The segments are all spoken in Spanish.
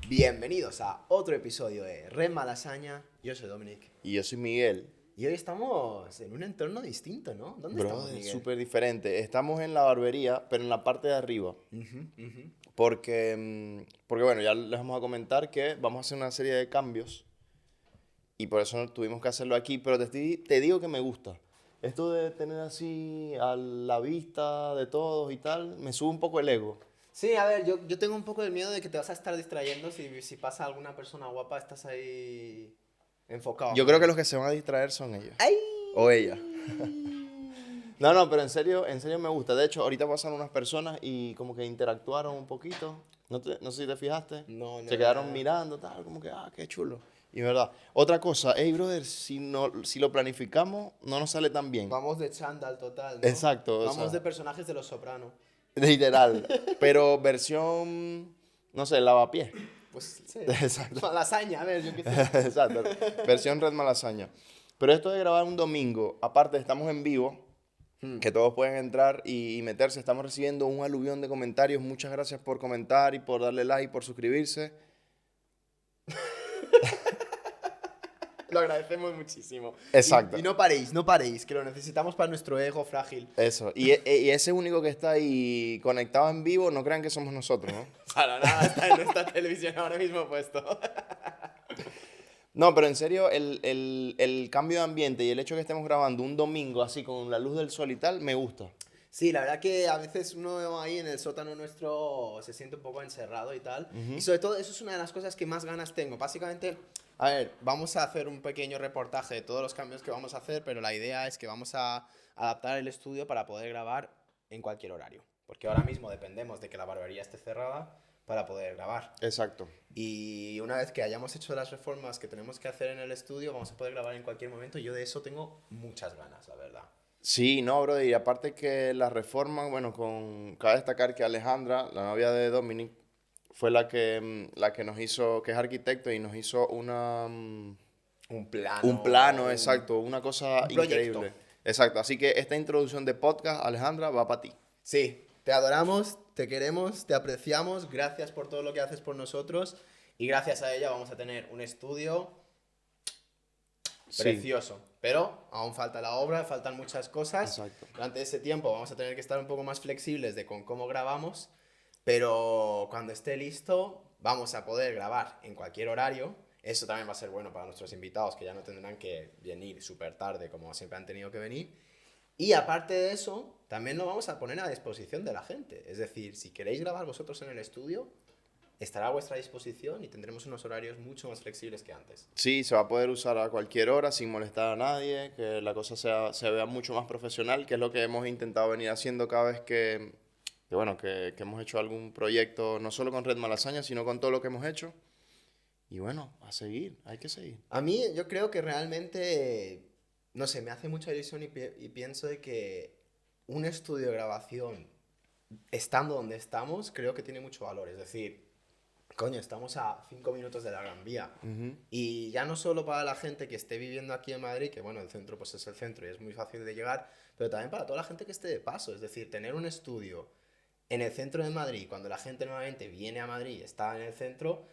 Bienvenidos a otro episodio de Red Malasaña. Yo soy Dominic. Y yo soy Miguel. Y hoy estamos en un entorno distinto, ¿no? ¿Dónde estamos, Es Miguel? súper diferente. Estamos en la barbería, pero en la parte de arriba. Porque bueno, ya les vamos a comentar que vamos a hacer una serie de cambios. Y por eso tuvimos que hacerlo aquí. Pero te digo que me gusta. Esto de tener así a la vista de todos y tal, me sube un poco el ego. Sí, a ver, yo tengo un poco el miedo de que te vas a estar distrayendo si pasa alguna persona guapa, estás ahí enfocado. Yo creo que los que se van a distraer son ellos. ¡Ay! O ella. No, pero en serio me gusta. De hecho, ahorita pasaron unas personas y como que interactuaron un poquito. No sé si te fijaste. No. Se quedaron mirando, tal, como que, qué chulo. Y verdad. Otra cosa, hey, brother, si lo planificamos, no nos sale tan bien. Vamos de chándal total, ¿no? Exacto. Vamos de personajes de Los Soprano. Literal. Pero versión, no sé, lavapiés. Pues sí. Exacto. Malasaña, a ver, yo qué sé. Exacto. Versión Red Malasaña. Pero esto de grabar un domingo, aparte estamos en vivo, que todos pueden entrar y meterse. Estamos recibiendo un aluvión de comentarios. Muchas gracias por comentar y por darle like y por suscribirse. Lo agradecemos muchísimo. Exacto. Y no paréis, que lo necesitamos para nuestro ego frágil. Eso. Y ese único que está ahí conectado en vivo, no crean que somos nosotros, ¿no? Para nada, está en nuestra televisión ahora mismo puesto. No, pero en serio, el cambio de ambiente y el hecho de que estemos grabando un domingo así con la luz del sol y tal, me gusta. Sí, la verdad que a veces uno ahí en el sótano nuestro se siente un poco encerrado y tal. Y sobre todo eso es una de las cosas que más ganas tengo. Básicamente, a ver, vamos a hacer un pequeño reportaje de todos los cambios que vamos a hacer, pero la idea es que vamos a adaptar el estudio para poder grabar en cualquier horario. Porque ahora mismo dependemos de que la barbería esté cerrada para poder grabar. Exacto. Y una vez que hayamos hecho las reformas que tenemos que hacer en el estudio, vamos a poder grabar en cualquier momento. Yo de eso tengo muchas ganas, la verdad. Sí, no, bro, y aparte que la reforma, bueno, cabe destacar que Alejandra, la novia de Dominic, fue la que nos hizo, que es arquitecto y nos hizo un plano, exacto, una cosa increíble. Exacto, así que esta introducción de podcast, Alejandra, va para ti. Sí, te adoramos, te queremos, te apreciamos, gracias por todo lo que haces por nosotros y gracias a ella vamos a tener un estudio precioso. Pero aún falta la obra, faltan muchas cosas. Exacto. Durante ese tiempo vamos a tener que estar un poco más flexibles con cómo grabamos, pero cuando esté listo vamos a poder grabar en cualquier horario. Eso también va a ser bueno para nuestros invitados, que ya no tendrán que venir súper tarde como siempre han tenido que venir. Y aparte de eso, también lo vamos a poner a disposición de la gente. Es decir, si queréis grabar vosotros en el estudio, estará a vuestra disposición y tendremos unos horarios mucho más flexibles que antes. Sí, se va a poder usar a cualquier hora sin molestar a nadie, que la cosa se vea mucho más profesional, que es lo que hemos intentado venir haciendo cada vez que hemos hecho algún proyecto, no solo con Red Malasaña, sino con todo lo que hemos hecho. Y bueno, a seguir, hay que seguir. A mí yo creo que realmente, no sé, me hace mucha ilusión y pienso de que un estudio de grabación, estando donde estamos, creo que tiene mucho valor. Es decir, coño, estamos a 5 minutos de la Gran Vía. Y ya no solo para la gente que esté viviendo aquí en Madrid, que bueno, el centro pues es el centro y es muy fácil de llegar, pero también para toda la gente que esté de paso. Es decir, tener un estudio en el centro de Madrid, cuando la gente nuevamente viene a Madrid y está en el centro,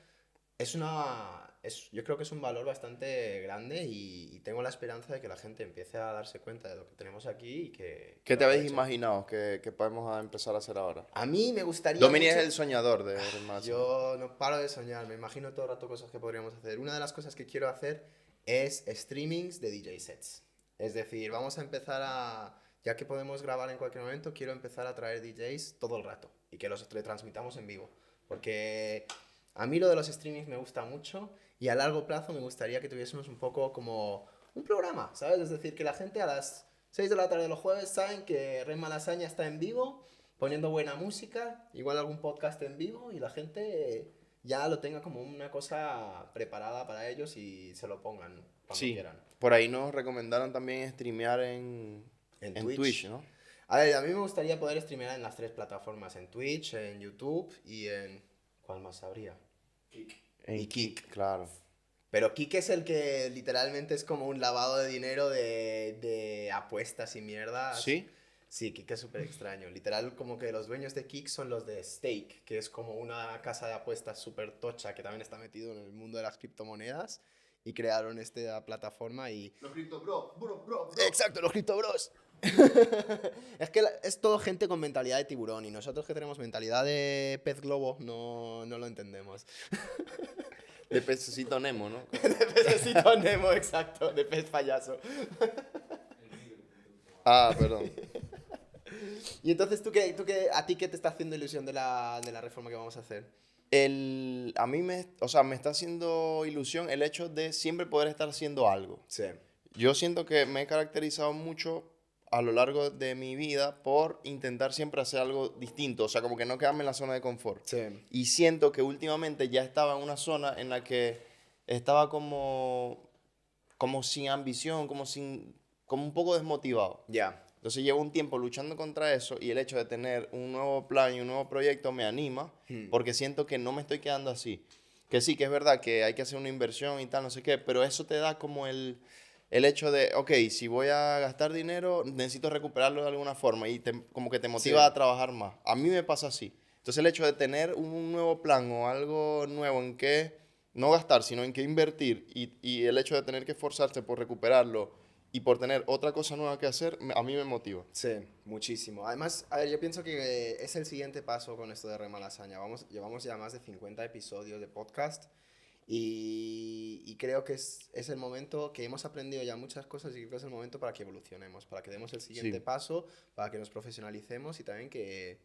yo creo que es un valor bastante grande y tengo la esperanza de que la gente empiece a darse cuenta de lo que tenemos aquí y que... ¿Qué te habéis imaginado que podemos empezar a hacer ahora? A mí me gustaría... Dominic es el soñador de más. Yo no paro de soñar, me imagino todo el rato cosas que podríamos hacer. Una de las cosas que quiero hacer es streamings de DJ sets. Es decir, vamos a empezar ya que podemos grabar en cualquier momento, quiero empezar a traer DJs todo el rato y que los retransmitamos en vivo. Porque a mí lo de los streamings me gusta mucho y a largo plazo me gustaría que tuviésemos un poco como un programa, ¿sabes? Es decir, que la gente a las 6 de la tarde de los jueves saben que Red Malasaña está en vivo, poniendo buena música, igual algún podcast en vivo y la gente ya lo tenga como una cosa preparada para ellos y se lo pongan cuando Sí, quieran. por ahí nos recomendaron también streamear En en Twitch, Twitch. ¿no? A ver, a mí me gustaría poder streamear en las tres plataformas, en Twitch, en YouTube y en... ¿Cuál más habría? En Y Kick. Claro. Pero Kick es el que literalmente es como un lavado de dinero de apuestas y mierdas. ¿Sí? Sí, Kick es súper extraño. Literal, como que los dueños de Kick son los de Stake, que es como una casa de apuestas súper tocha que también está metido en el mundo de las criptomonedas. Y crearon esta plataforma y... Los Crypto bro. Exacto, los Crypto Bros. Es que es todo gente con mentalidad de tiburón y nosotros que tenemos mentalidad de pez globo no lo entendemos. De pececito Nemo, ¿no? De pececito Nemo, exacto, de pez payaso. Ah, perdón. Y entonces, ¿a ti qué te está haciendo ilusión de la reforma que vamos a hacer? A mí o sea, me está haciendo ilusión el hecho de siempre poder estar haciendo algo. Sí. Yo siento que me he caracterizado mucho a lo largo de mi vida por intentar siempre hacer algo distinto, o sea, como que no quedarme en la zona de confort. Sí. Y siento que últimamente ya estaba en una zona en la que estaba como sin ambición, como un poco desmotivado. Ya. Entonces llevo un tiempo luchando contra eso y el hecho de tener un nuevo plan y un nuevo proyecto me anima porque siento que no me estoy quedando así. Que sí, que es verdad que hay que hacer una inversión y tal, no sé qué, pero eso te da como el hecho de, ok, si voy a gastar dinero, necesito recuperarlo de alguna forma y como que te motiva Sí. a trabajar más. A mí me pasa así. Entonces el hecho de tener un nuevo plan o algo nuevo en que no gastar, sino en que invertir y el hecho de tener que esforzarse por recuperarlo y por tener otra cosa nueva que hacer, a mí me motiva. Sí, muchísimo. Además, a ver, yo pienso que es el siguiente paso con esto de Rema Lasaña. Llevamos ya más de 50 episodios de podcast y creo que es el momento que hemos aprendido ya muchas cosas y creo que es el momento para que evolucionemos, para que demos el siguiente Sí. paso, para que nos profesionalicemos y también que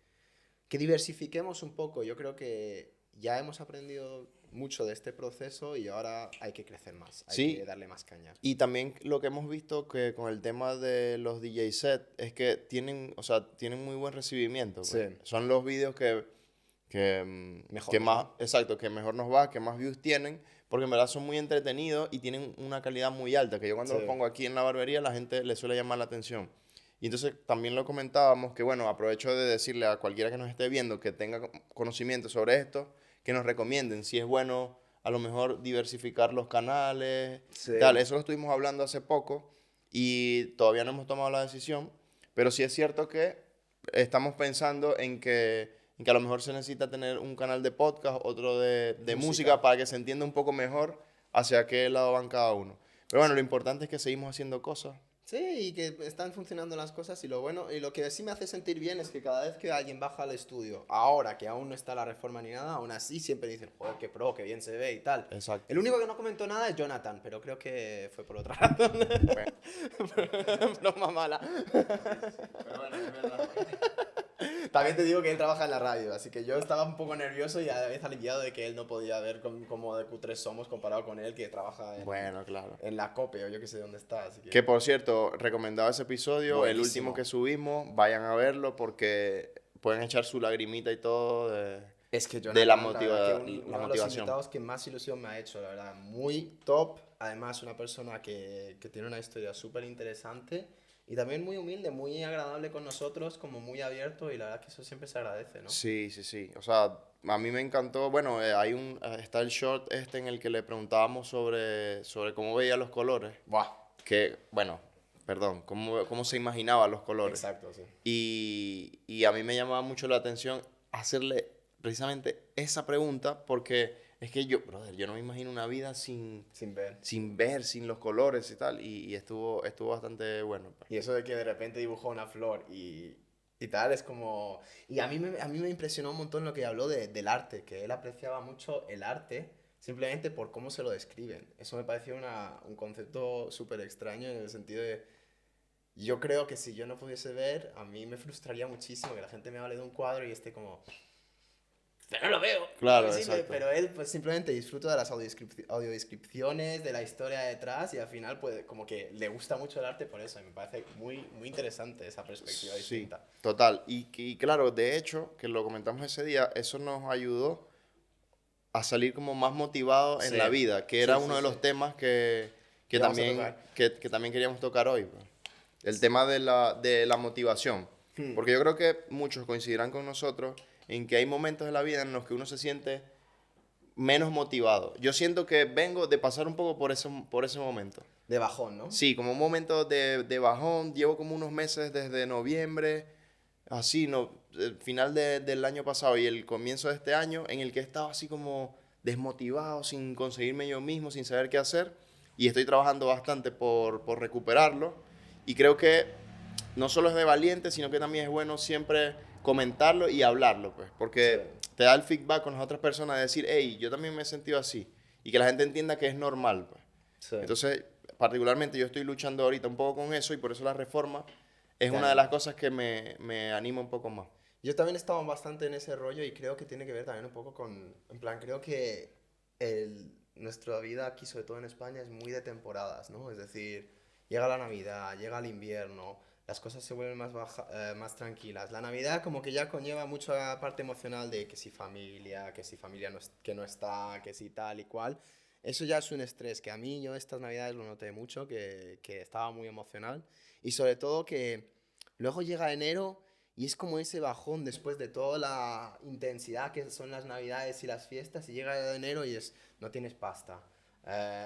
diversifiquemos un poco. Yo creo que ya hemos aprendido mucho de este proceso y ahora hay que crecer más, hay que Sí, darle más caña. y también lo que hemos visto que con el tema de los DJ set es que tienen, o sea, tienen muy buen recibimiento, Sí, pues. Son los vídeos que mejor, más, ¿no? exacto, que mejor nos va, que más views tienen, porque en verdad son muy entretenidos y tienen una calidad muy alta, que yo cuando Sí, los pongo aquí en la barbería la gente le suele llamar la atención. Y entonces también lo comentábamos que, bueno, aprovecho de decirle a cualquiera que nos esté viendo que tenga conocimiento sobre esto, que nos recomienden si es bueno a lo mejor diversificar los canales sí, y tal. Eso lo estuvimos hablando hace poco y todavía no hemos tomado la decisión, pero sí es cierto que estamos pensando en que a lo mejor se necesita tener un canal de podcast, otro de música, música. para que se entienda un poco mejor hacia qué lado van cada uno. Pero bueno, lo importante es que seguimos haciendo cosas. Sí, y que están funcionando las cosas y lo bueno, y lo que sí me hace sentir bien es que cada vez que alguien baja al estudio, ahora que aún no está la reforma ni nada, aún así siempre dicen, joder, qué pro, qué bien se ve y tal. Exacto. El único que no comentó nada es Jonathan, pero creo que fue por otra razón. Bueno, Broma mala. pero bueno, es verdad. También te digo que él trabaja en la radio, así que yo estaba un poco nervioso y a la vez aliviado de que él no podía ver cómo de cutres somos comparado con él que trabaja Bueno, claro. en la COPE o yo que sé dónde está, así Que que por cierto, recomendado ese episodio, el último buenísimo. que subimos, vayan a verlo porque pueden echar su lagrimita y todo Es que de la, Jonathan, la verdad que la uno de los motivación. invitados que más ilusión me ha hecho, la verdad, muy top, además una persona que tiene una historia súper interesante y también muy humilde, muy agradable con nosotros, como muy abierto y la verdad que eso siempre se agradece, ¿no? Sí, sí, sí. O sea, a mí me encantó. Bueno, está el short este en el que le preguntábamos sobre cómo veía los colores. Buah, Que, bueno, perdón, cómo se imaginaba los colores. exacto, sí. Y a mí me llamaba mucho la atención hacerle precisamente esa pregunta porque es que brother, yo no me imagino una vida Sin ver. sin ver, sin los colores y tal. Y estuvo bastante bueno. Y eso de que de repente dibujó una flor y tal, es como... Y a mí me impresionó un montón lo que habló del arte, que él apreciaba mucho el arte simplemente por cómo se lo describen. Eso me pareció un concepto súper extraño en el sentido de... Yo creo que si yo no pudiese ver, a mí me frustraría muchísimo que la gente me hable de un cuadro y esté como... Pero no lo veo. Claro, Invisible, exacto. pero él pues simplemente disfruta de las audiodescripciones, de la historia detrás y al final pues como que le gusta mucho el arte por eso y me parece muy, muy interesante esa perspectiva Sí, distinta. total. Y claro, de hecho, que lo comentamos ese día, eso nos ayudó a salir como más motivado en Sí. la vida, que Sí, era sí, uno de los sí. temas que Vamos a también, tocar. que también queríamos tocar hoy, pues. El tema de la motivación. Hmm. Porque yo creo que muchos coincidirán con nosotros en que hay momentos de la vida en los que uno se siente menos motivado. Yo siento que vengo de pasar un poco por ese momento. De bajón, ¿no? Sí, como un momento de bajón. Llevo como unos meses desde noviembre, así, no, el final del año pasado y el comienzo de este año, en el que he estado así como desmotivado, sin conseguirme yo mismo, sin saber qué hacer. Y estoy trabajando bastante por recuperarlo. Y creo que no solo es de valiente, sino que también es bueno siempre comentarlo y hablarlo, pues, Sí. porque te da el feedback con las otras personas de decir, hey, yo también me he sentido así. Y que la gente entienda que es normal, pues. Sí. Entonces, particularmente yo estoy luchando ahorita un poco con eso y por eso la reforma es Te una de las anima. cosas que me anima un poco más. Yo también he estado bastante en ese rollo y creo que tiene que ver también un poco con, en plan, creo que nuestra vida aquí, sobre todo en España, es muy de temporadas, ¿no? Es decir, llega la Navidad, llega el invierno, las cosas se vuelven más tranquilas. La Navidad como que ya conlleva mucha parte emocional de que si familia no, que no está, que si tal y cual. Eso ya es un estrés que a mí yo estas Navidades lo noté mucho, que estaba muy emocional y sobre todo que luego llega enero. Y es como ese bajón después de toda la intensidad que son las navidades y las fiestas y llega enero y no tienes pasta.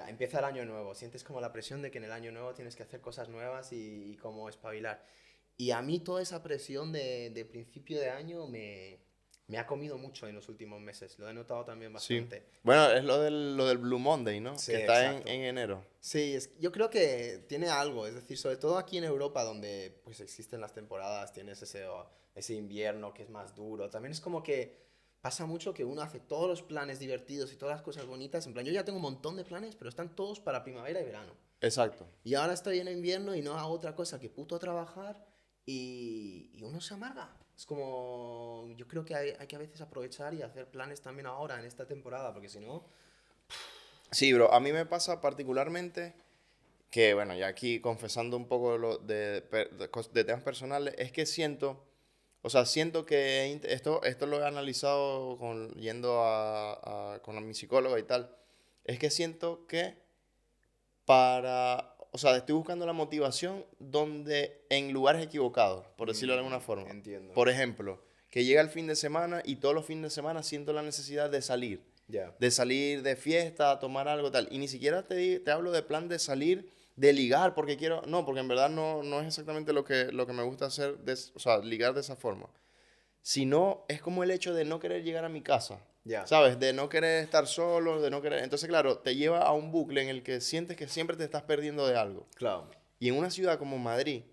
Empieza el año nuevo, sientes como la presión de que en el año nuevo tienes que hacer cosas nuevas y como espabilar. Y a mí toda esa presión de principio de año me ha comido mucho en los últimos meses, lo he notado también Sí. bastante. Bueno, es lo del Blue Monday, ¿no? Sí, Que está exacto. en enero. Sí, yo creo que tiene algo, es decir, sobre todo aquí en Europa donde pues existen las temporadas, tienes ese invierno que es más duro, también es como que pasa mucho que uno hace todos los planes divertidos y todas las cosas bonitas, en plan, yo ya tengo un montón de planes, pero están todos para primavera y verano. Exacto. Y ahora estoy en invierno y no hago otra cosa que puto trabajar y uno se amarga. Es como, yo creo que hay que a veces aprovechar y hacer planes también ahora, en esta temporada, porque si no... Sí, bro, a mí me pasa particularmente que, bueno, ya aquí confesando un poco de temas personales, es que siento, o sea, siento que esto lo he analizado yendo con mi psicóloga y tal, es que siento que o sea, estoy buscando la motivación en lugares equivocados, por decirlo de alguna forma. Entiendo. Por ejemplo, que llega el fin de semana y todos los fines de semana siento la necesidad de salir. Ya. De salir de fiesta, a tomar algo tal. Y ni siquiera te hablo de plan de salir, de ligar, porque quiero... No, porque en verdad no es exactamente lo que me gusta hacer, o sea, ligar de esa forma. Sino es como el hecho de no querer llegar a mi casa. Ya. ¿Sabes? De no querer estar solo, de no querer... Entonces, claro, te lleva a un bucle en el que sientes que siempre te estás perdiendo de algo. Claro. Y en una ciudad como Madrid,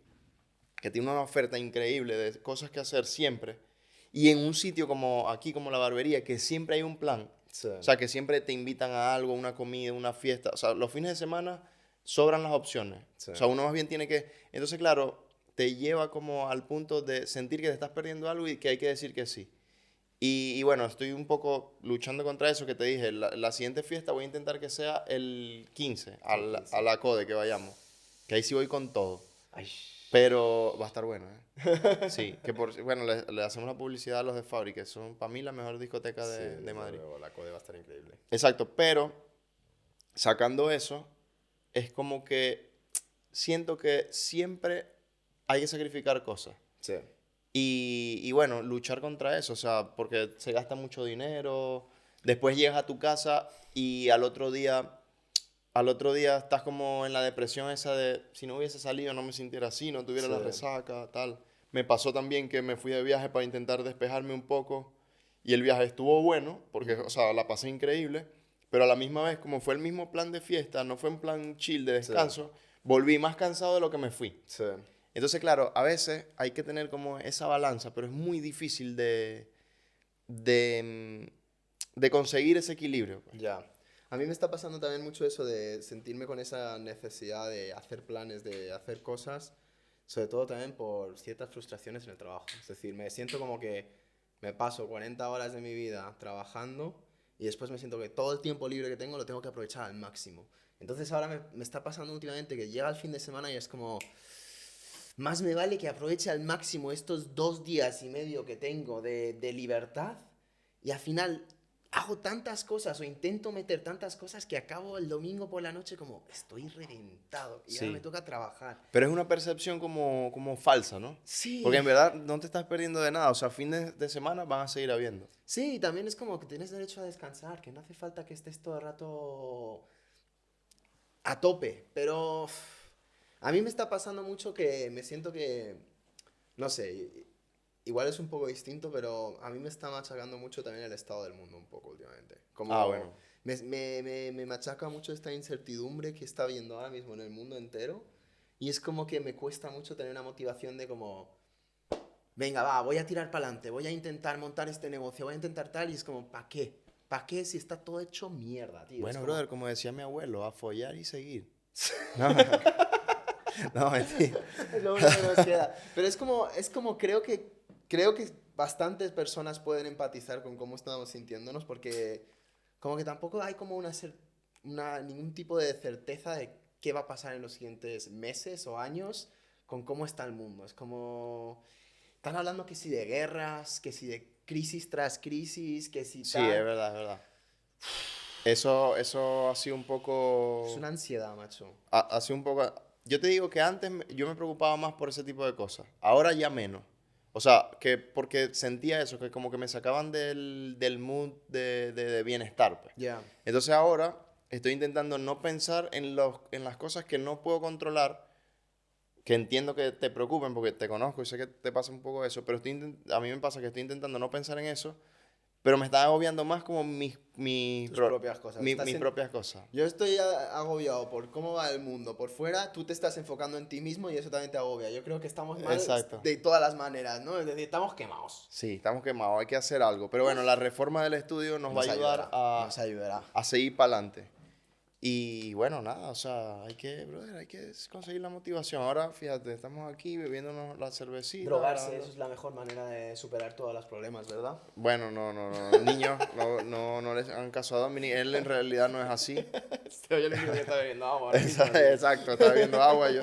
que tiene una oferta increíble de cosas que hacer siempre, y en un sitio como aquí, como la barbería, que siempre hay un plan, Sí. o sea, que siempre te invitan a algo, una comida, una fiesta, o sea, los fines de semana sobran las opciones. Sí. O sea, uno más bien tiene que... Entonces, claro, te lleva como al punto de sentir que te estás perdiendo algo y que hay que decir que sí. Y bueno, estoy un poco luchando contra eso que te dije. La siguiente fiesta voy a intentar que sea el 15, El 15. a la CODE que vayamos. Que ahí sí voy con todo. Ay. Pero va a estar bueno, Sí, que bueno, le hacemos la publicidad a los de Fabri, que son para mí la mejor discoteca Sí, de Madrid. luego, la code va a estar increíble. Exacto, pero sacando eso, es como que siento que siempre hay que sacrificar cosas. Sí. Y bueno, luchar contra eso, o sea, porque se gasta mucho dinero, después llegas a tu casa y al otro día estás como en la depresión esa de si no hubiese salido no me sintiera así, no tuviera Sí. la resaca, tal. Me pasó también que me fui de viaje para intentar despejarme un poco y el viaje estuvo bueno, porque, o sea, la pasé increíble, pero a la misma vez, como fue el mismo plan de fiesta, no fue un plan chill de Sí. descanso, volví más cansado de lo que me fui. Sí. Entonces, claro, a veces hay que tener como esa balanza, pero es muy difícil de, de conseguir ese equilibrio, pues. Ya. A mí me está pasando también mucho eso de sentirme con esa necesidad de hacer planes, de hacer cosas, sobre todo también por ciertas frustraciones en el trabajo. Es decir, me siento como que me paso 40 horas de mi vida trabajando y después me siento que todo el tiempo libre que tengo lo tengo que aprovechar al máximo. Entonces ahora me está pasando últimamente que llega el fin de semana y es como, más me vale que aproveche al máximo estos 2 días y medio que tengo de libertad y al final hago tantas cosas o intento meter tantas cosas que acabo el domingo por la noche como estoy reventado y ahora me Sí. toca trabajar. Pero es una percepción como falsa, ¿no? Porque Sí, en verdad no te estás perdiendo de nada. O sea, fines de semana van a seguir habiendo. sí, también es como que tienes derecho a descansar, que no hace falta que estés todo el rato a tope, pero a mí me está pasando mucho que me siento que, no sé, igual es un poco distinto, pero a mí me está machacando mucho también el estado del mundo un poco últimamente. Ah, Como bueno. me machaca mucho esta incertidumbre que está habiendo ahora mismo en el mundo entero y es como que me cuesta mucho tener una motivación de como, venga, va, voy a tirar para adelante, voy a intentar montar este negocio, voy a intentar tal y es como, ¿para qué? ¿Para qué si está todo hecho mierda, tío? Es Bueno, como... brother, como decía mi abuelo, a follar y seguir. No, no, mentira. Es lo único que nos queda. Pero es como creo que bastantes personas pueden empatizar con cómo estamos sintiéndonos porque como que tampoco hay como ningún tipo de certeza de qué va a pasar en los siguientes meses o años con cómo está el mundo. Es como, están hablando que si de guerras, que si de crisis tras crisis, que si Sí, es tal. verdad, es verdad. Eso ha sido un Es poco. una ansiedad, macho. Ha sido un poco. Yo te digo que antes yo me preocupaba más por ese tipo de cosas. Ahora ya menos. O sea, que porque sentía eso, que como que me sacaban del mood de bienestar, pues. Ya. Entonces ahora estoy intentando no pensar en las cosas que no puedo controlar, que entiendo que te preocupen porque te conozco y sé que te pasa un poco eso, pero a mí me pasa que estoy intentando no pensar en eso, pero me está agobiando más como Tus propias cosas. mis propias cosas. Yo estoy agobiado por cómo va el mundo por fuera, tú te estás enfocando en ti mismo y eso también te agobia. Yo creo que estamos mal Exacto. de todas las maneras, ¿no? Es decir, estamos quemados. Sí, estamos quemados, hay que hacer algo. Pero bueno, la reforma del estudio nos va a Nos ayudar ayudará, nos ayudará. a seguir para adelante. Y bueno, nada, o sea, brother, hay que conseguir la motivación. Ahora, fíjate, estamos aquí bebiéndonos la cervecita, Drogarse, hablando. eso es la mejor manera de superar todos los problemas, ¿verdad? Bueno, no, niños, no les hagan caso a Dominic, él en realidad no es así. Soy el único que está bebiendo agua ahora mismo, así que... Exacto, está bebiendo agua yo.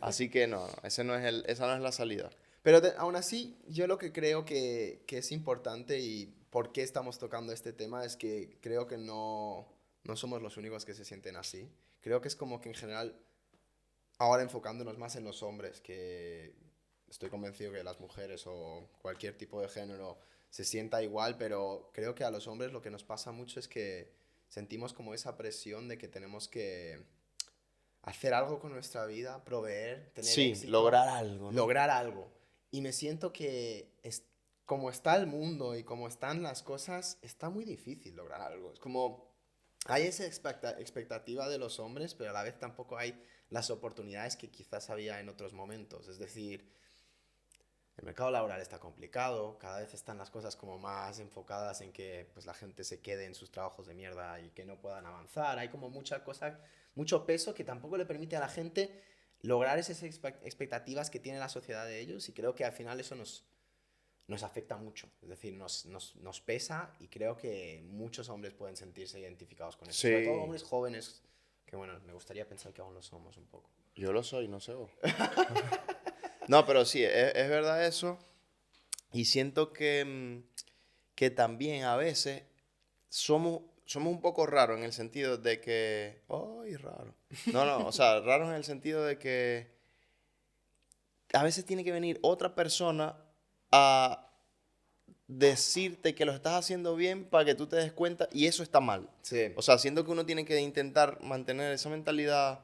Así que esa no es la salida. Pero aún así, yo lo que creo que es importante y por qué estamos tocando este tema es que creo que no somos los únicos que se sienten así. Creo que es como que en general, ahora enfocándonos más en los hombres, que estoy convencido que las mujeres o cualquier tipo de género se sienta igual, pero creo que a los hombres lo que nos pasa mucho es que sentimos como esa presión de que tenemos que hacer algo con nuestra vida, proveer, tener Sí, éxito, lograr algo, ¿no? lograr algo. Y me siento que como está el mundo y como están las cosas, está muy difícil lograr algo. Es como hay esa expectativa de los hombres, pero a la vez tampoco hay las oportunidades que quizás había en otros momentos. Es decir, el mercado laboral está complicado, cada vez están las cosas como más enfocadas en que pues, la gente se quede en sus trabajos de mierda y que no puedan avanzar. Hay como mucha cosa, mucho peso que tampoco le permite a la gente lograr esas expectativas que tiene la sociedad de ellos y creo que al final eso nos afecta mucho. Es decir, nos pesa y creo que muchos hombres pueden sentirse identificados con eso. Sobre todo Sí, hombres jóvenes, que bueno, me gustaría pensar que aún lo somos un poco. yo lo soy, no sé vos. No, pero sí, es verdad eso. Y siento que también a veces somos un poco raros en el sentido de que... ¡Ay, raro! No, o sea, raros en el sentido de que a veces tiene que venir otra persona a decirte que lo estás haciendo bien para que tú te des cuenta y eso está mal. Sí, O sea, siento que uno tiene que intentar mantener esa mentalidad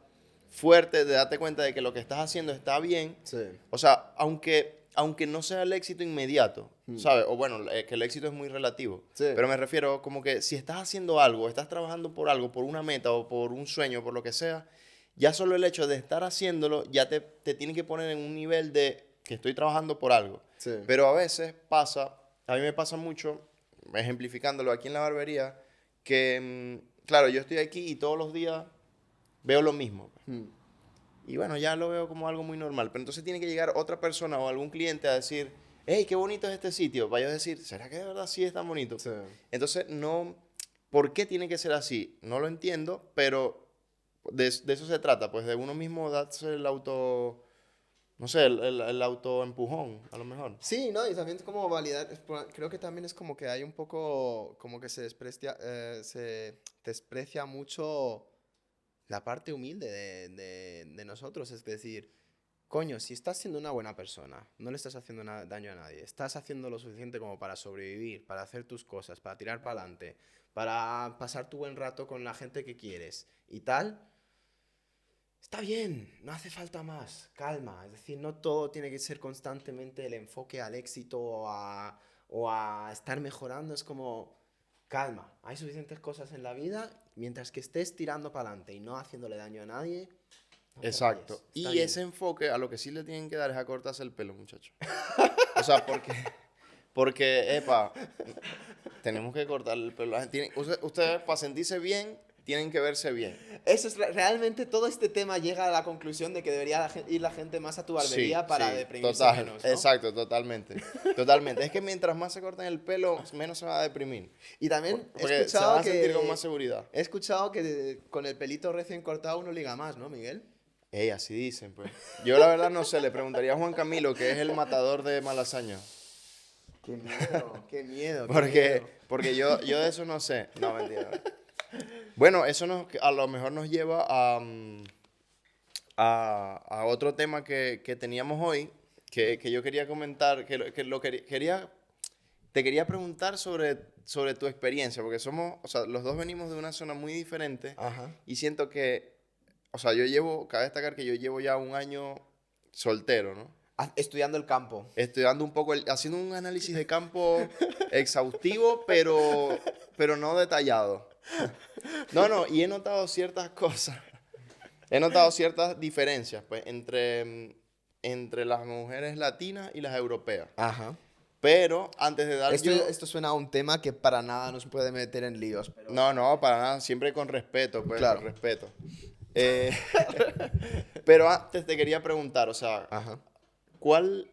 fuerte de darte cuenta de que lo que estás haciendo está bien. sí. O sea, aunque no sea el éxito inmediato, Hmm. ¿sabes? O bueno, que el éxito es muy relativo. Sí. Pero me refiero como que si estás haciendo algo, estás trabajando por algo, por una meta o por un sueño, por lo que sea, ya solo el hecho de estar haciéndolo ya te tiene que poner en un nivel de que estoy trabajando por algo. Sí. Pero a veces pasa, a mí me pasa mucho, ejemplificándolo aquí en la barbería, que, claro, yo estoy aquí y todos los días veo lo mismo. Hmm. Y bueno, ya lo veo como algo muy normal. Pero entonces tiene que llegar otra persona o algún cliente a decir, hey, qué bonito es este sitio. Para yo decir, ¿será que de verdad sí es tan bonito? Sí. Entonces, no, ¿por qué tiene que ser así? No lo entiendo, pero de eso se trata, pues de uno mismo darse el auto, no sé, el autoempujón, a lo mejor. Sí, ¿no? Y también como validar, creo que también es como que hay un poco, como que se desprecia mucho la parte humilde de nosotros, es decir, coño, si estás siendo una buena persona, no le estás haciendo daño a nadie, estás haciendo lo suficiente como para sobrevivir, para hacer tus cosas, para tirar para adelante, para pasar tu buen rato con la gente que quieres y tal, está bien, no hace falta más, calma. Es decir, no todo tiene que ser constantemente el enfoque al éxito o a estar mejorando. Es como, calma, hay suficientes cosas en la vida, mientras que estés tirando para adelante y no haciéndole daño a nadie, no te Exacto. rayes, está Y bien. ese enfoque a lo que sí le tienen que dar es a cortarse el pelo, muchacho. O sea, porque, epa, tenemos que cortar el pelo. Ustedes, para sentirse bien, tienen que verse bien. Eso es realmente todo este tema llega a la conclusión de que debería ir la gente más a tu Sí, barbería para sí, deprimirse total, menos, ¿no? exacto, totalmente. Totalmente. Es que mientras más se corten el pelo, menos se va a deprimir. Y también Porque se van a sentir con más seguridad. he escuchado que con el pelito recién cortado uno liga más, ¿no, Miguel? Ey, así dicen, pues. Yo la verdad no sé, le preguntaría a Juan Camilo, que es el matador de Malasaña. Qué miedo, qué miedo, qué Porque, miedo. porque yo de eso no sé. No, mentira. Bueno, eso a lo mejor nos lleva a otro tema que teníamos hoy, que yo quería comentar, te quería preguntar sobre tu experiencia, porque o sea, los dos venimos de una zona muy diferente Ajá. y siento que, o sea, cabe destacar que yo llevo ya un año soltero, ¿no? Estudiando el campo. Estudiando un poco, haciendo un análisis de campo exhaustivo, pero no detallado. No, no, y he notado ciertas cosas. He notado ciertas diferencias, pues, entre las mujeres latinas y las europeas. Ajá. Pero antes de dar yo... Esto suena a un tema que para nada nos puede meter en líos, pero... No, no, para nada, siempre con respeto, pues, con Claro. respeto. Eh, pero antes te quería preguntar, o sea, Ajá. ¿cuál,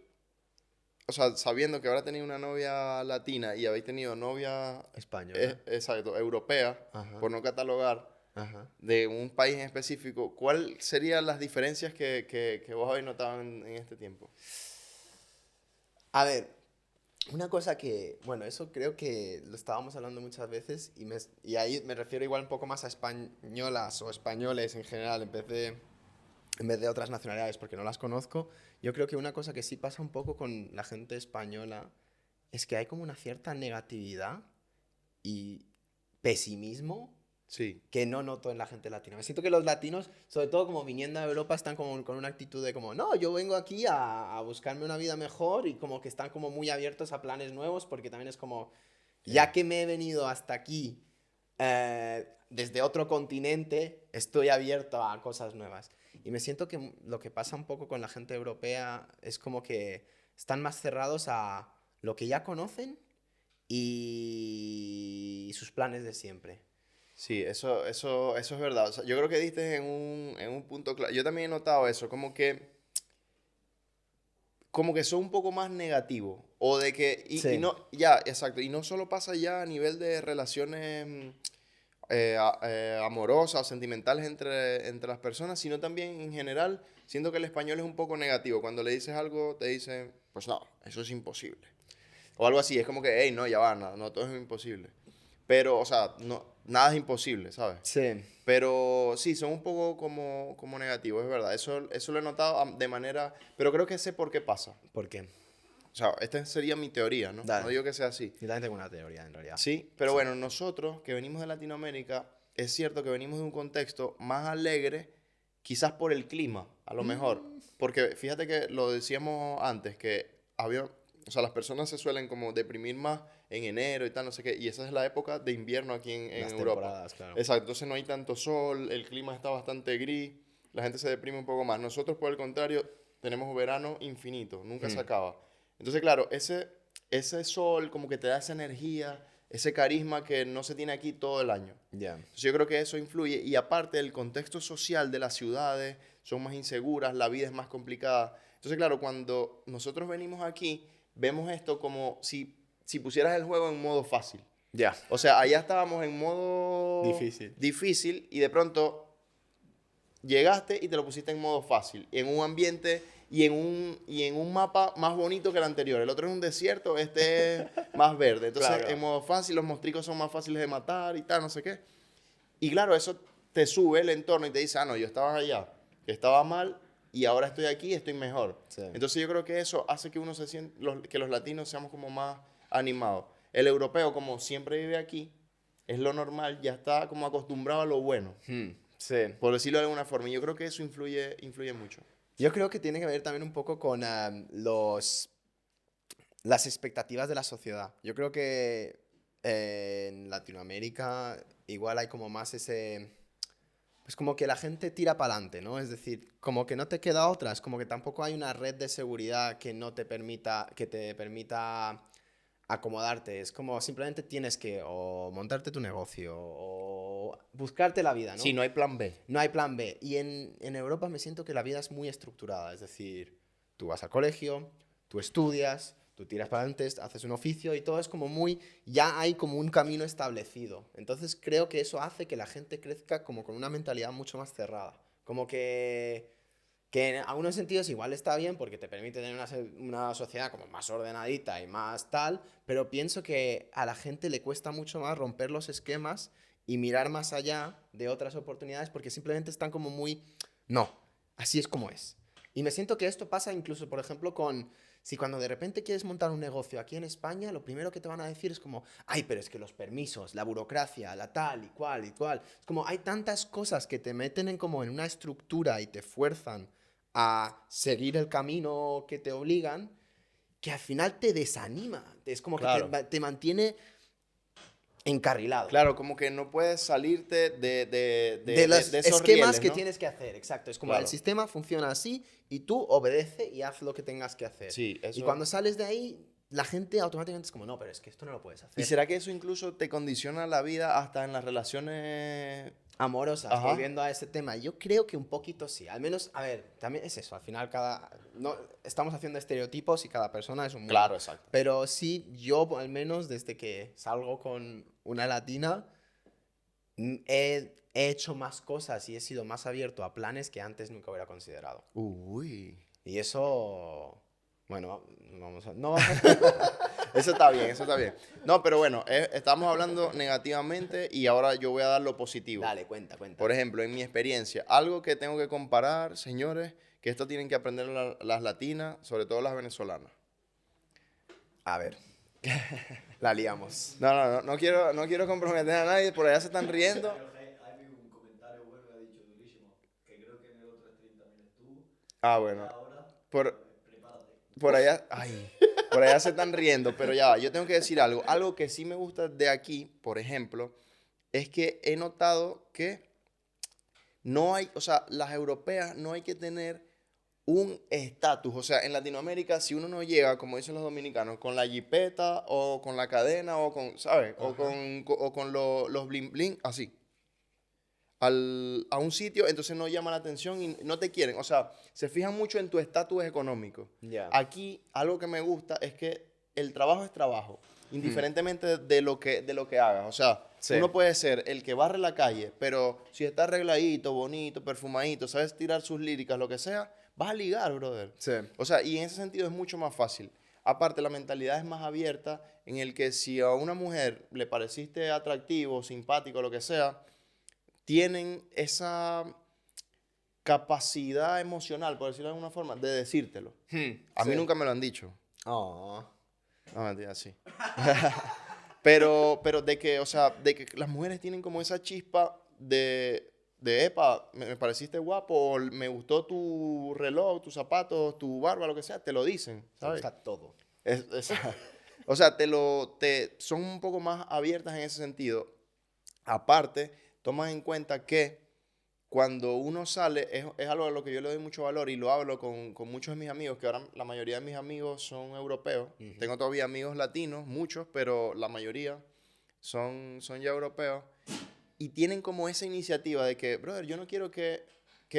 o sea, sabiendo que ahora tenéis una novia latina y habéis tenido novia, Española. exacto, europea, Ajá. por no catalogar, Ajá. de un país en específico, ¿cuáles serían las diferencias que vos habéis notado en este tiempo? A ver, una cosa que, bueno, eso creo que lo estábamos hablando muchas veces y ahí me refiero igual un poco más a españolas o españoles en general, en vez de otras nacionalidades, porque no las conozco. Yo creo que una cosa que sí pasa un poco con la gente española es que hay como una cierta negatividad y pesimismo Sí, que no noto en la gente latina. Me siento que los latinos, sobre todo como viniendo a Europa, están como con una actitud de como, no, yo vengo aquí a buscarme una vida mejor y como que están como muy abiertos a planes nuevos porque también es como, ya ya. que me he venido hasta aquí desde otro continente, estoy abierto a cosas nuevas. Y me siento que lo que pasa un poco con la gente europea es como que están más cerrados a lo que ya conocen y sus planes de siempre. Sí, eso es verdad. O sea, yo creo que diste en un punto claro. Yo también he notado eso, como que son un poco más negativos. O de que, y Sí. no, ya, exacto. Y no solo pasa ya a nivel de relaciones amorosas o sentimentales entre las personas, sino también en general, siento que el español es un poco negativo. Cuando le dices algo, te dicen, pues no, eso es imposible. O algo así, es como que, hey, no, ya va, no, no, todo es imposible. Pero, o sea, no, nada es imposible, ¿sabes? Sí. Pero sí, son un poco como negativos, es verdad. Eso lo he notado de manera... Pero creo que sé por qué pasa. ¿Por qué? O sea, esta sería mi teoría, ¿no? No Dale. digo que sea así. Yo también tengo una teoría, en realidad. Sí, pero Sí. bueno, nosotros que venimos de Latinoamérica, es cierto que venimos de un contexto más alegre, quizás por el clima, a lo mejor. Porque fíjate que lo decíamos antes, que había... O sea, las personas se suelen como deprimir más en enero y tal, no sé qué. Y esa es la época de invierno aquí en Las Europa. temporadas, claro. Exacto, entonces no hay tanto sol, el clima está bastante gris, la gente se deprime un poco más. Nosotros, por el contrario, tenemos verano infinito, nunca se Mm, acaba. Entonces, claro, ese sol como que te da esa energía, ese carisma que no se tiene aquí todo el año. ya. Entonces yo creo que eso influye y aparte el contexto social de las ciudades son más inseguras, la vida es más complicada. Entonces, claro, cuando nosotros venimos aquí, vemos esto como si pusieras el juego en modo fácil. Ya. O sea, allá estábamos en modo Difícil. difícil y de pronto llegaste y te lo pusiste en modo fácil, en un ambiente y en un mapa más bonito que el anterior. El otro es un desierto, este es más verde. Entonces, Claro. en modo fácil, los mostricos son más fáciles de matar y tal, no sé qué. Y claro, eso te sube el entorno y te dice, ah, no, yo estaba allá, que estaba mal y ahora estoy aquí y estoy mejor. Sí. Entonces yo creo que eso hace que uno se sienta, que los latinos seamos como más animados. El europeo, como siempre vive aquí, es lo normal, ya está como acostumbrado a lo bueno, Sí. por decirlo de alguna forma. Y yo creo que eso influye mucho. Yo creo que tiene que ver también un poco con las expectativas de la sociedad. Yo creo que en Latinoamérica igual hay como más ese... Pues como que la gente tira para adelante, ¿no? Es decir, como que no te queda otra, es como que tampoco hay una red de seguridad que no te permita, que te permita acomodarte. Es como simplemente tienes que o montarte tu negocio o buscarte la vida, ¿no? Sí, no hay plan B. No hay plan B. Y en Europa me siento que la vida es muy estructurada. Es decir, tú vas al colegio, tú estudias, tú tiras para adelante, haces un oficio y todo es como muy... Ya hay como un camino establecido. Entonces creo que eso hace que la gente crezca como con una mentalidad mucho más cerrada. Como que en algunos sentidos igual está bien porque te permite tener una sociedad como más ordenadita y más tal, pero pienso que a la gente le cuesta mucho más romper los esquemas y mirar más allá de otras oportunidades porque simplemente están como muy, no, así es como es. Y me siento que esto pasa incluso, por ejemplo, con, si cuando de repente quieres montar un negocio aquí en España, lo primero que te van a decir es como, ay, pero es que los permisos, la burocracia, la tal y cual y cual. Es como, hay tantas cosas que te meten en como en una estructura y te fuerzan a seguir el camino que te obligan, que al final te desanima. Es como que Claro. te mantiene encarrilado. Claro, como que no puedes salirte De los de esos esquemas rieles, que ¿no? tienes que hacer, exacto. Es como el Claro. sistema funciona así y tú obedece y haz lo que tengas que hacer. Sí, Y eso. cuando sales de ahí, la gente automáticamente es como, no, pero es que esto no lo puedes ¿Y hacer. será que eso incluso te condiciona la vida hasta en las relaciones? Amorosas, Ajá. volviendo a ese tema, yo creo que un poquito sí. Al menos, a ver, también es eso. Al final, no, estamos haciendo estereotipos y cada persona es un mundo. Claro, exacto. Pero sí, yo al menos desde que salgo con una latina, he hecho más cosas y he sido más abierto a planes que antes nunca hubiera considerado. Uy. Y eso, bueno, vamos a... No, vamos a... Eso está bien, eso está bien. No, pero bueno, estamos hablando negativamente y ahora yo voy a dar lo positivo. Dale, cuenta, cuenta. Por ejemplo, en mi experiencia, algo que tengo que comparar, señores, que esto tienen que aprender las latinas, sobre todo las venezolanas. A ver, la liamos. No quiero comprometer a nadie, por allá se están riendo. Hay un comentario bueno que ha dicho durísimo, que creo que en el otro stream también estuvo. Ah, bueno. Ahora, Por, prepárate. por allá, por allá se están riendo, pero ya va, yo tengo que decir algo. Algo que sí me gusta de aquí, por ejemplo, es que he notado que no hay, o sea, las europeas no hay que tener un estatus. O sea, en Latinoamérica, si uno no llega, como dicen los dominicanos, con la jipeta o con la cadena o con, ¿sabes? O con los bling bling, así. A un sitio, entonces no llama la atención y no te quieren. O sea, se fijan mucho en tu estatus económico. Ya. Aquí, algo que me gusta es que el trabajo es trabajo, indiferentemente de lo que hagas. O sea, Sí. uno puede ser el que barre la calle, pero si está arregladito, bonito, perfumadito, sabes tirar sus líricas, lo que sea, vas a ligar, brother. Sí. O sea, y en ese sentido es mucho más fácil. Aparte, la mentalidad es más abierta en el que si a una mujer le pareciste atractivo, simpático, lo que sea, tienen esa capacidad emocional, por decirlo de alguna forma, de decírtelo. A mí Sí. nunca me lo han dicho. Oh. No, mentira, sí. Pero de que, o sea, de que las mujeres tienen como esa chispa de epa, me pareciste guapo, o me gustó tu reloj, tus zapatos, tu barba, lo que sea, te lo dicen, Me ¿sabes? gusta todo. O sea, son un poco más abiertas en ese sentido. Aparte, tomas en cuenta que cuando uno sale, es algo a lo que yo le doy mucho valor y lo hablo con muchos de mis amigos, que ahora la mayoría de mis amigos son europeos. Tengo todavía amigos latinos, muchos, pero la mayoría son ya europeos. Y tienen como esa iniciativa de que, brother, yo no quiero que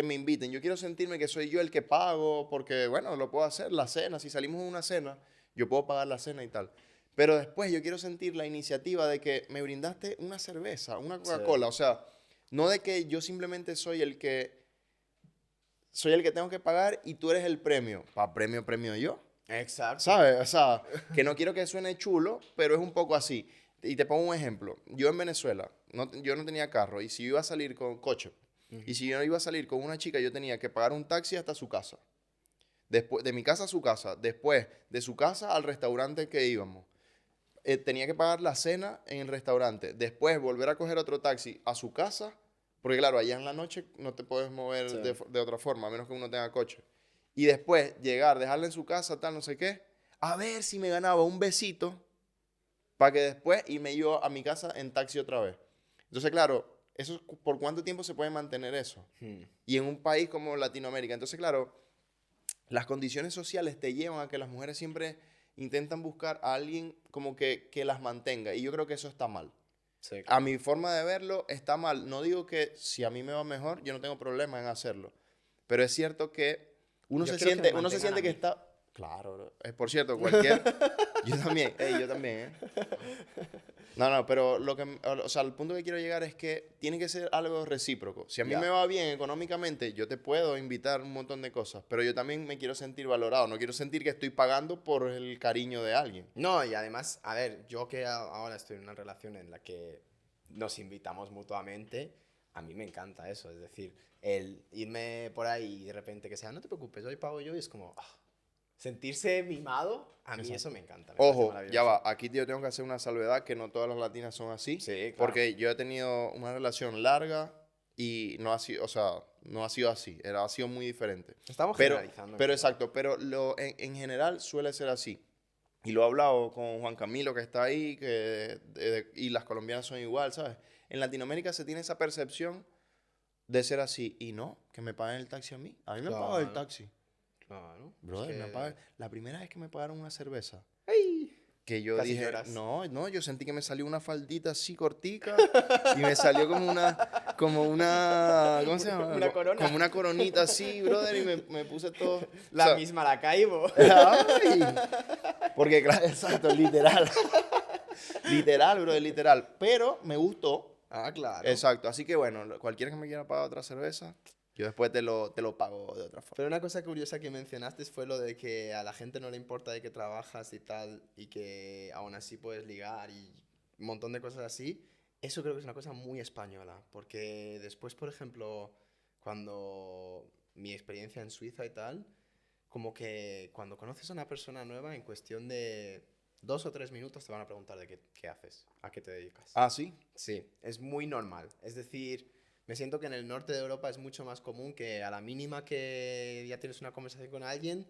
me inviten, yo quiero sentirme que soy yo el que pago, porque, bueno, lo puedo hacer, la cena, si salimos a una cena, yo puedo pagar la cena y tal. Pero después yo quiero sentir la iniciativa de que me brindaste una cerveza, una Coca-Cola, o sea, no de que yo simplemente soy el que soy el que tengo que pagar y tú eres el premio. ¿Para premio yo? Exacto. ¿Sabes? O sea, que no quiero que suene chulo, pero es un poco así. Y te pongo un ejemplo. Yo en Venezuela, yo no tenía carro. Y si yo iba a salir con coche, y si yo iba a salir con una chica, yo tenía que pagar un taxi hasta su casa. Después, de mi casa a su casa. Después, de su casa al restaurante que íbamos. Tenía que pagar la cena en el restaurante. Después, volver a coger otro taxi a su casa. Porque claro, allá en la noche no te puedes mover Sí. de otra forma, a menos que uno tenga coche. Y después, llegar, dejarla en su casa, tal, no sé qué. A ver si me ganaba un besito para que después irme yo a mi casa en taxi otra vez. Entonces, claro, eso, ¿por cuánto tiempo se puede mantener eso? Y en un país como Latinoamérica. Entonces, claro, las condiciones sociales te llevan a que las mujeres siempre intentan buscar a alguien como que las mantenga. Y yo creo que eso está mal. Sí, A claro. mi forma de verlo está mal. No digo que si a mí me va mejor, yo no tengo problema en hacerlo. Pero es cierto que uno Yo se quiero que me siente, uno se mantengan siente a que mí. está... Claro, bro. Por cierto, cualquier... Yo también, yo también, ¿eh? No, pero o sea, el punto que quiero llegar es que tiene que ser algo recíproco. Si a mí Ya. me va bien económicamente, yo te puedo invitar un montón de cosas, pero yo también me quiero sentir valorado, no quiero sentir que estoy pagando por el cariño de alguien. No, y además, a ver, yo que ahora estoy en una relación en la que nos invitamos mutuamente, a mí me encanta eso. Es decir, el irme por ahí y de repente que sea, no te preocupes, hoy pago yo, y es como, sentirse mimado, a mí Exacto. eso me encanta, me parece Ojo, ya maravilloso. va, aquí yo tengo que hacer una salvedad que no todas las latinas son así, Sí, claro. porque yo he tenido una relación larga y no ha sido, o sea, no ha sido así, ha sido muy diferente. Estamos Pero, generalizando. pero en general. exacto, pero en general suele ser así. Y lo he hablado con Juan Camilo, que está ahí, y las colombianas son igual, ¿sabes? En Latinoamérica se tiene esa percepción de ser así, y no, que me paguen el taxi a mí. A mí me pagan el Claro, taxi. claro. Brother, Es me que... pagan. La primera vez que me pagaron una cerveza, ¡Ay! que yo Casi dije, lloras. no, yo sentí que me salió una faldita así cortica y me salió ¿cómo se llama? Una corona. Como una coronita así, brother, y me puse todo, o La sea, misma la caibo. ¡ay! Porque, claro, exacto, literal, literal, brother, literal, pero me gustó, Ah, claro. exacto, así que bueno, cualquiera que me quiera pagar otra cerveza, yo después te lo pago de otra forma. Pero una cosa curiosa que mencionaste fue lo de que a la gente no le importa de qué trabajas y tal, y que aún así puedes ligar y un montón de cosas así. Eso creo que es una cosa muy española, porque después, por ejemplo, cuando mi experiencia en Suiza y tal, como que cuando conoces a una persona nueva, en cuestión de 2 o 3 minutos te van a preguntar de qué haces, a qué te dedicas. Ah, sí. Sí, es muy normal. Es decir, me siento que en el norte de Europa es mucho más común que a la mínima que ya tienes una conversación con alguien,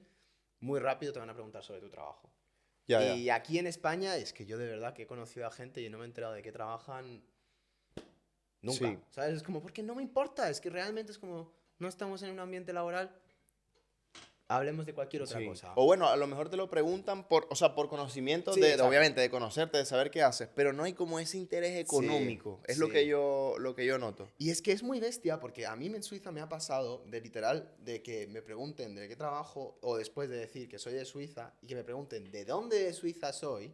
muy rápido te van a preguntar sobre tu trabajo. Ya, ya. Y aquí en España es que yo de verdad que he conocido a gente y no me he enterado de qué trabajan nunca. Sí. ¿Sabes? Es como, porque no me importa. Es que realmente es como, no estamos en un ambiente laboral, hablemos de cualquier otra Sí. cosa. O bueno, a lo mejor te lo preguntan o sea, por conocimiento Sí, de, exacto. obviamente, de conocerte, de saber qué haces, pero no hay como ese interés económico. Es lo sí. que yo noto. Y es que es muy bestia, porque a mí en Suiza me ha pasado de literal de que me pregunten de qué trabajo, o después de decir que soy de Suiza, y que me pregunten de dónde de Suiza soy,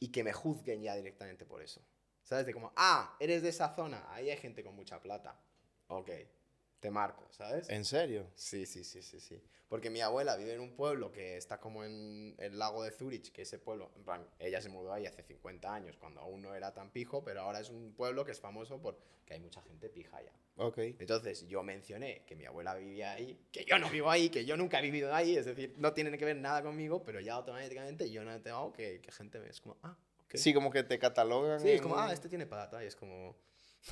y que me juzguen ya directamente por eso. ¿Sabes? De como, eres de esa zona, ahí hay gente con mucha plata. Ok, te marco, ¿sabes? ¿En serio? Sí, sí, sí, sí, sí. Porque mi abuela vive en un pueblo que está como en el lago de Zurich, que ese pueblo, en plan, ella se mudó ahí hace 50 años, cuando aún no era tan pijo, pero ahora es un pueblo que es famoso porque hay mucha gente pija allá. Ok. Entonces yo mencioné que mi abuela vivía ahí, que yo no vivo ahí, que yo nunca he vivido ahí, es decir, no tiene que ver nada conmigo, pero ya automáticamente yo no tengo que gente me es como, ok. Sí, como que te catalogan. Sí, es como, este tiene plata, y es como,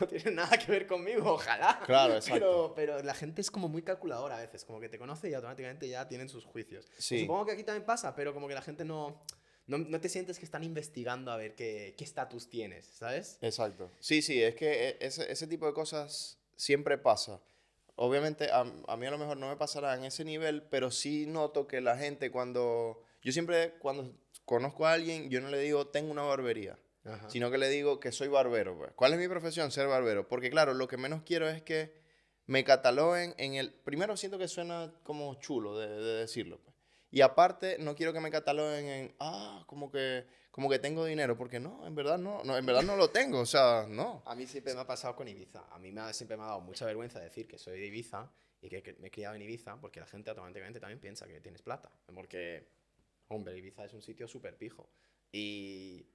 no tiene nada que ver conmigo, ojalá. Claro, exacto. Pero la gente es como muy calculadora a veces, como que te conoce y automáticamente ya tienen sus juicios. Sí. Y supongo que aquí también pasa, pero como que la gente no te sientes que están investigando a ver qué estatus tienes, ¿sabes? Exacto. Sí, sí, es que ese tipo de cosas siempre pasa. Obviamente, a mí a lo mejor no me pasará en ese nivel, pero sí noto que la gente yo siempre cuando conozco a alguien, yo no le digo tengo una barbería, Ajá. sino que le digo que soy barbero, pues. ¿Cuál es mi profesión? Ser barbero. Porque claro, lo que menos quiero es que me cataloguen Primero siento que suena como chulo de decirlo, pues. Y aparte, no quiero que me cataloguen como que tengo dinero, porque no, en verdad en verdad no lo tengo, o sea, no. A mí siempre me ha pasado con Ibiza. A mí siempre me ha dado mucha vergüenza decir que soy de Ibiza y que me he criado en Ibiza, porque la gente automáticamente también piensa que tienes plata. Porque, hombre, Ibiza es un sitio súper pijo. Y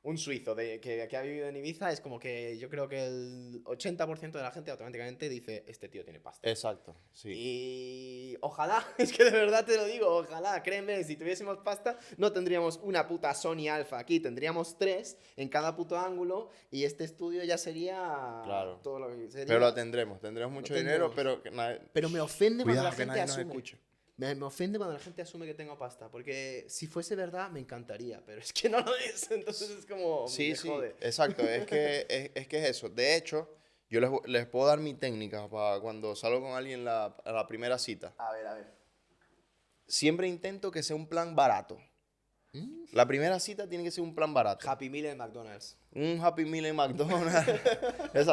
un suizo que ha vivido en Ibiza es como que yo creo que el 80% de la gente automáticamente dice, este tío tiene pasta. Exacto, sí. Y ojalá, es que de verdad te lo digo, ojalá, créeme, si tuviésemos pasta no tendríamos una puta Sony Alpha aquí, tendríamos 3 en cada puto ángulo y este estudio ya sería Claro. todo lo que sería. Pero lo tendremos mucho dinero, tendremos. pero que nadie... Pero me ofende cuando Cuidado, la que gente nadie nos asume. escuche. Me ofende cuando la gente asume que tengo pasta, porque si fuese verdad me encantaría, pero es que no lo es, entonces es como Sí, me sí, jode. exacto, es que es eso. De hecho, yo les puedo dar mi técnica para cuando salgo con alguien a la primera cita. A ver. Siempre intento que sea un plan barato. La primera cita tiene que ser un plan barato. Happy Meal en McDonald's. Un Happy Meal en McDonald's.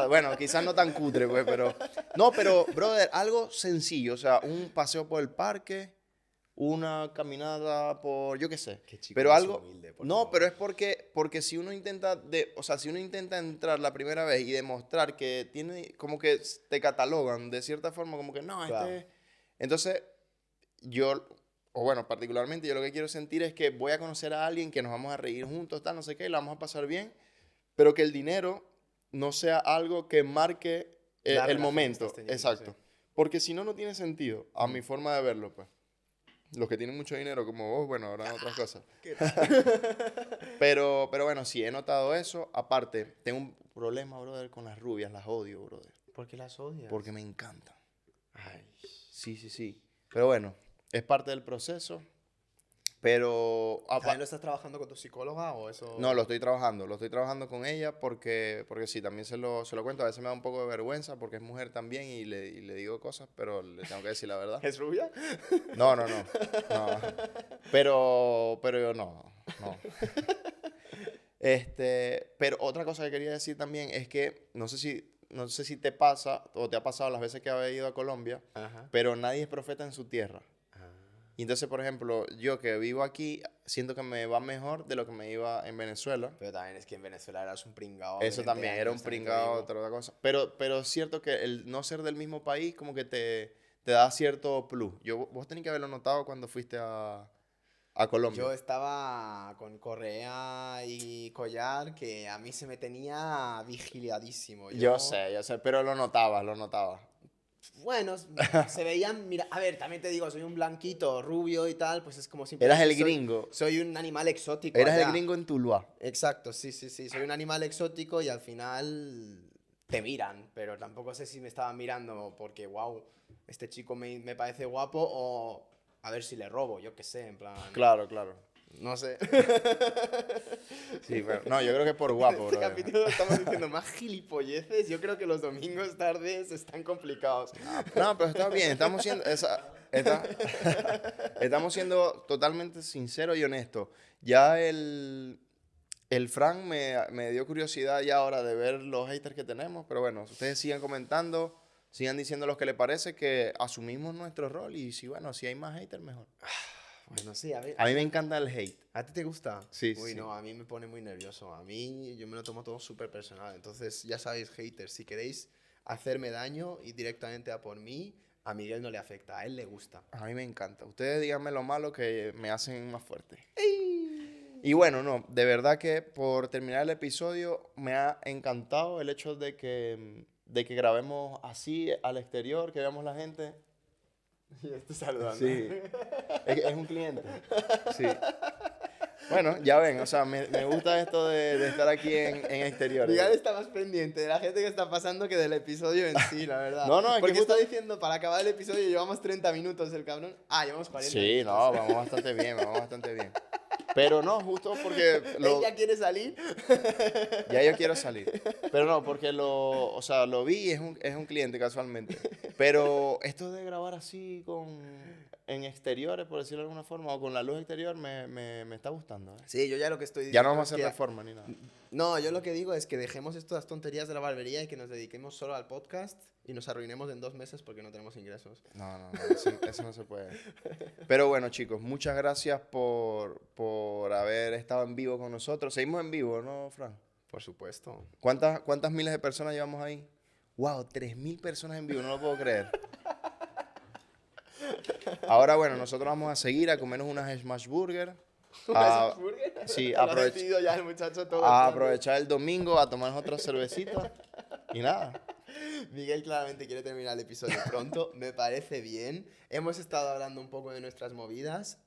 Bueno, quizás no tan cutre, pues, pero... No, pero, brother, algo sencillo. O sea, un paseo por el parque, una caminata por... Yo qué sé. Qué chico Pero más algo... humilde, por No, favor. pero es porque si uno intenta... O sea, si uno intenta entrar la primera vez y demostrar que tiene... Como que te catalogan de cierta forma, como que no, Claro. Entonces, yo... O bueno, particularmente yo lo que quiero sentir es que voy a conocer a alguien que nos vamos a reír juntos, tal, no sé qué, y la vamos a pasar bien, pero que el dinero no sea algo que marque La el relación que momento. estás teniendo, Exacto. sí. Porque si no, no tiene sentido, a mi forma de verlo, pues. Los que tienen mucho dinero como vos, bueno, habrán otras cosas. Pero bueno, sí, he notado eso. Aparte, tengo un problema, brother, con las rubias, las odio, brother. ¿Por qué las odias? Porque me encantan. Ay. Sí. Pero bueno, es parte del proceso. Pero... ¿También lo estás trabajando con tu psicóloga o eso? No, lo estoy trabajando con ella porque sí, también se lo cuento, a veces me da un poco de vergüenza porque es mujer también y le digo cosas, pero le tengo que decir la verdad. ¿Es rubia? No. Pero yo no. Pero otra cosa que quería decir también es que no sé si te pasa o te ha pasado las veces que habéis ido a Colombia, Ajá. pero nadie es profeta en su tierra. Y entonces, por ejemplo, yo que vivo aquí, siento que me va mejor de lo que me iba en Venezuela. Pero también es que en Venezuela eras un pringao. Eso de 20 también, era un años, también te pringado, digo. otra cosa. Pero es cierto que el no ser del mismo país como que te da cierto plus. Vos tenés que haberlo notado cuando fuiste a Colombia. Yo estaba con correa y collar que a mí se me tenía vigiliadísimo. Yo sé, pero lo notaba. Bueno, se veían, mira, a ver, también te digo, soy un blanquito, rubio y tal, pues es como siempre. Eras el soy- gringo. Soy un animal exótico. Eras el allá. gringo en Tuluá. Exacto, sí, soy un animal exótico y al final te miran, pero tampoco sé si me estaban mirando porque, wow, este chico me parece guapo o a ver si le robo, yo qué sé, en plan. Claro. No sé. Sí, pero no, yo creo que por guapo, Este bro. capítulo estamos diciendo más gilipolleces. Yo creo que los domingos tardes están complicados. No, pero está bien, estamos siendo totalmente sinceros y honestos. Ya el Frank me dio curiosidad ya ahora de ver los haters que tenemos, pero bueno, ustedes sigan comentando, sigan diciendo lo que les parece, que asumimos nuestro rol y si hay más haters, mejor. Bueno, sí, a ver. A mí me encanta el hate. ¿A ti te gusta? Sí, Uy, sí. no, a mí me pone muy nervioso. A mí, yo me lo tomo todo súper personal. Entonces, ya sabéis, haters, si queréis hacerme daño y directamente a por mí, a Miguel no le afecta, a él le gusta. A mí me encanta. Ustedes díganme lo malo que me hacen más fuerte. Y bueno, no, de verdad que por terminar el episodio me ha encantado el hecho de que grabemos así al exterior, que veamos la gente. Y estoy saludando. Sí. Es un cliente. Sí. Bueno, ya ven, o sea, me gusta esto de estar aquí en exteriores. Miguel está más pendiente de la gente que está pasando que del episodio en sí, la verdad. No, es que porque justo- está diciendo, para acabar el episodio llevamos 30 minutos, el cabrón. Ah, llevamos 40 Sí, minutos. no, vamos bastante bien. Pero no, justo porque Él ya quiere salir. ya yo quiero salir. Pero no, porque lo vi y es un cliente casualmente. Pero esto de grabar así en exteriores, por decirlo de alguna forma, o con la luz exterior, me está gustando. ¿Eh? Sí, yo ya lo que estoy Ya diciendo no vamos a es hacer que- reforma ni nada. No, yo lo que digo es que dejemos estas tonterías de la barbería y que nos dediquemos solo al podcast y nos arruinemos en 2 meses porque no tenemos ingresos. No, eso no se puede. Pero bueno, chicos, muchas gracias por haber estado en vivo con nosotros. Seguimos en vivo, ¿no, Fran? Por supuesto. ¿Cuántas miles de personas llevamos ahí? Wow, 3.000 personas en vivo, no lo puedo creer. Ahora, bueno, nosotros vamos a seguir a comernos unas Smash Burger. ¿Una A, Burger? sí, Lo ha decidido ya el muchacho todo. a el plan. aprovechar el domingo, a tomarnos otra cervecita. Y nada. Miguel claramente quiere terminar el episodio pronto, me parece bien. Hemos estado hablando un poco de nuestras movidas.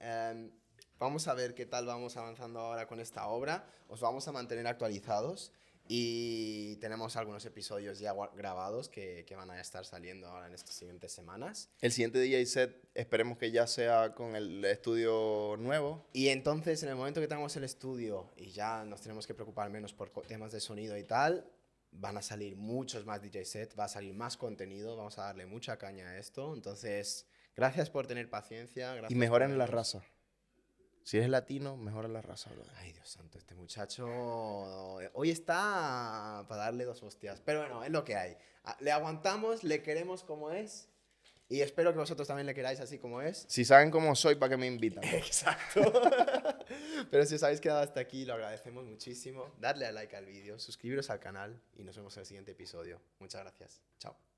Vamos a ver qué tal vamos avanzando ahora con esta obra. Os vamos a mantener actualizados y tenemos algunos episodios ya grabados que van a estar saliendo ahora en estas siguientes semanas. El siguiente DJ set esperemos que ya sea con el estudio nuevo. Y entonces, en el momento que tengamos el estudio y ya nos tenemos que preocupar menos por temas de sonido y tal, van a salir muchos más DJ sets, va a salir más contenido, vamos a darle mucha caña a esto. Entonces, gracias por tener paciencia. Gracias Y mejoren por la vernos. raza. Si eres latino, mejora la raza, brother. Ay, Dios santo, este muchacho hoy está para darle 2 hostias. Pero bueno, es lo que hay. Le aguantamos, le queremos como es. Y espero que vosotros también le queráis así como es. Si saben cómo soy, ¿para qué me invitan? Exacto. Pero si os habéis quedado hasta aquí, lo agradecemos muchísimo. Dadle a like al vídeo, suscribiros al canal y nos vemos en el siguiente episodio. Muchas gracias. Chao.